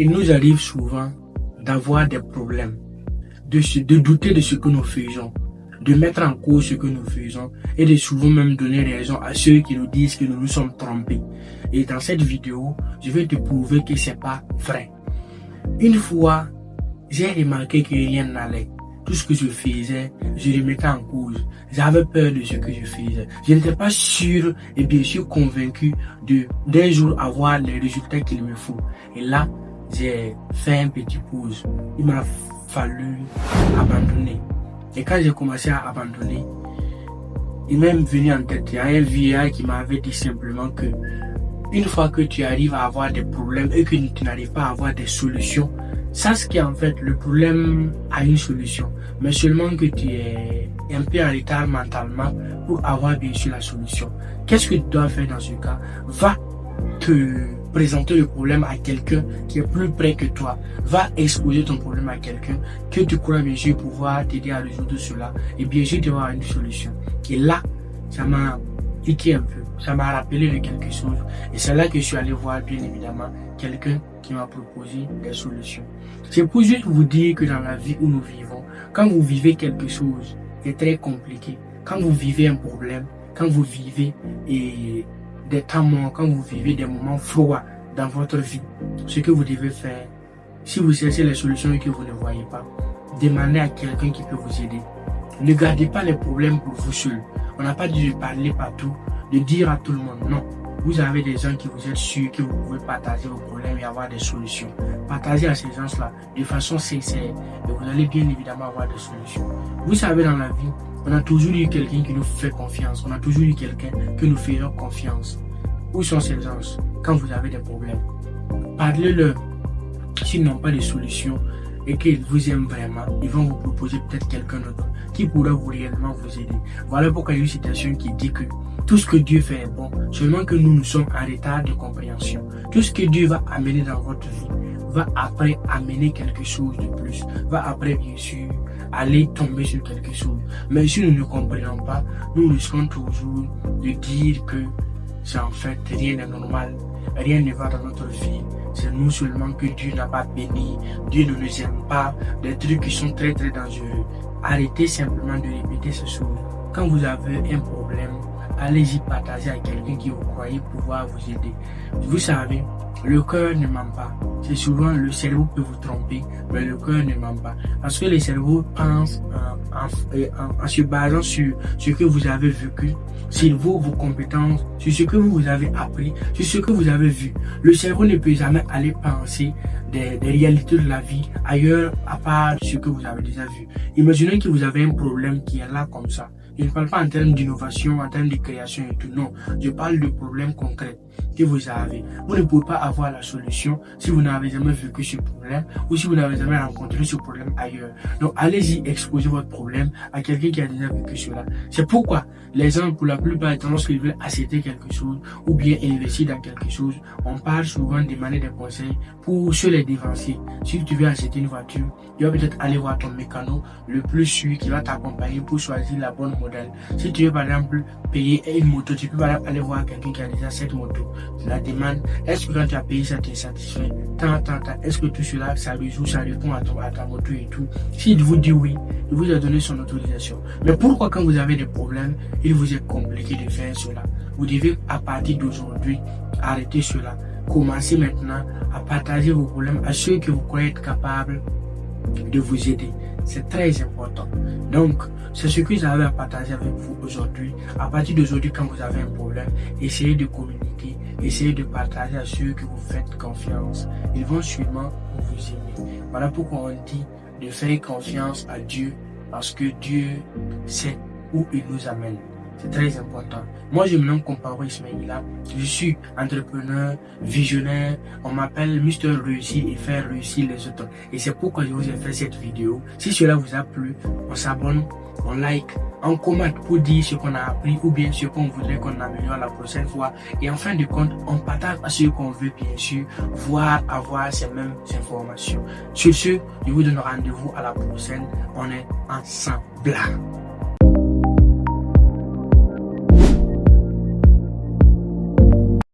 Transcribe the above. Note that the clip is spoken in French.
il nous arrive souvent d'avoir des problèmes, de douter de ce que nous faisons, de mettre en cause ce que nous faisons et de souvent même donner raison à ceux qui nous disent que nous nous sommes trompés. Et dans cette vidéo, je vais te prouver que c'est pas vrai. Une fois, j'ai remarqué que rien n'allait. Tout ce que je faisais, je remettais en cause. J'avais peur de ce que je faisais. Je n'étais pas sûr et bien sûr convaincu d'un jour avoir les résultats qu'il me faut. Et là, j'ai fait un petit pause. Il m'a fallu abandonner. Et quand j'ai commencé à abandonner, il m'est venu en tête, il y a un vieillard qui m'avait dit simplement que une fois que tu arrives à avoir des problèmes et que tu n'arrives pas à avoir des solutions, sache qu'en fait le problème a une solution, mais seulement que tu es un peu en retard mentalement pour avoir bien sûr la solution. Qu'est-ce que tu dois faire dans ce cas? Va te présenter le problème à quelqu'un qui est plus près que toi. Va exposer ton problème à quelqu'un que tu crois bien sûr pouvoir t'aider à résoudre cela et bien sûr tu vas avoir une solution. Et là, ça m'a piqué un peu, ça m'a rappelé de quelque chose et c'est là que je suis allé voir bien évidemment quelqu'un qui m'a proposé des solutions. C'est pour juste vous dire que dans la vie où nous vivons, quand vous vivez quelque chose qui est très compliqué, quand vous vivez un problème, quand vous vivez des temps morts, quand vous vivez des moments froids dans votre vie, ce que vous devez faire, si vous cherchez les solutions et que vous ne voyez pas, demandez à quelqu'un qui peut vous aider. Ne gardez pas les problèmes pour vous seul. On n'a pas dû parler partout, de dire à tout le monde non. Vous avez des gens qui vous êtes sûrs que vous pouvez partager vos problèmes et avoir des solutions. Partagez à ces gens-là de façon sincère et vous allez bien évidemment avoir des solutions. Vous savez, dans la vie, on a toujours eu quelqu'un qui nous fait confiance. On a toujours eu quelqu'un que nous faisons confiance. Où sont ces gens quand vous avez des problèmes? Parlez-leur. S'ils n'ont pas de solution et qu'ils vous aiment vraiment, ils vont vous proposer peut-être quelqu'un d'autre qui pourra vous réellement vous aider. Voilà pourquoi il y a une citation qui dit que tout ce que Dieu fait est bon, seulement que nous sommes en retard de compréhension. Tout ce que Dieu va amener dans votre vie va après amener quelque chose de plus, va après bien sûr aller tomber sur quelque chose. Mais si nous ne comprenons pas, nous risquons toujours de dire que c'est en fait rien n'est normal, rien ne va dans notre vie. C'est nous seulement que Dieu n'a pas béni, Dieu ne nous aime pas, des trucs qui sont très très dangereux. Arrêtez simplement de répéter ces choses. Quand vous avez un problème, allez-y partager à quelqu'un qui vous croyez pouvoir vous aider. Vous savez, le cœur ne ment pas. C'est souvent le cerveau peut vous tromper, mais le cœur ne ment pas. Parce que le cerveau pense en se basant sur ce que vous avez vécu, sur vos compétences, sur ce que vous avez appris, sur ce que vous avez vu. Le cerveau ne peut jamais aller penser des réalités de la vie ailleurs à part ce que vous avez déjà vu. Imaginez que vous avez un problème qui est là comme ça. Je ne parle pas en termes d'innovation, en termes de création et tout, non. Je parle de problèmes concrets que vous avez. Vous ne pouvez pas avoir la solution si vous n'avez jamais vécu ce problème ou si vous n'avez jamais rencontré ce problème ailleurs. Donc, allez-y exposer votre problème à quelqu'un qui a déjà vécu cela. C'est pourquoi les gens, pour la plupart du temps, lorsqu'ils veulent acheter quelque chose ou bien investir dans quelque chose, on parle souvent de demander des conseils pour se les dévancer. Si tu veux acheter une voiture, tu vas peut-être aller voir ton mécano le plus sûr qui va t'accompagner pour choisir la bonne modèle. Si tu veux par exemple payer une moto, tu peux par exemple aller voir quelqu'un qui a déjà cette moto. Tu la demandes, est-ce que quand tu as payé ça t'es satisfait? Est-ce que tout cela, ça résout, ça répond à ta moto et tout? S'il vous dit oui, il vous a donné son autorisation. Mais pourquoi quand vous avez des problèmes, il vous est compliqué de faire cela? Vous devez à partir d'aujourd'hui arrêter cela. Commencez maintenant à partager vos problèmes à ceux que vous croyez être capables de vous aider. C'est très important. Donc, c'est ce que j'avais à partager avec vous aujourd'hui. À partir d'aujourd'hui, quand vous avez un problème, essayez de communiquer, essayez de partager à ceux que vous faites confiance. Ils vont sûrement vous aimer. Voilà pourquoi on dit de faire confiance à Dieu, parce que Dieu sait où il nous amène. C'est très important. Moi, je me nomme Comparo Ismaïla. Je suis entrepreneur, visionnaire. On m'appelle Mister Réussir et faire réussir les autres. Et c'est pourquoi je vous ai fait cette vidéo. Si cela vous a plu, on s'abonne, on like, on commente pour dire ce qu'on a appris ou bien ce qu'on voudrait qu'on améliore la prochaine fois. Et en fin de compte, on partage à ce qu'on veut bien sûr voir avoir ces mêmes informations. Sur ce, je vous donne rendez-vous à la prochaine. On est ensemble.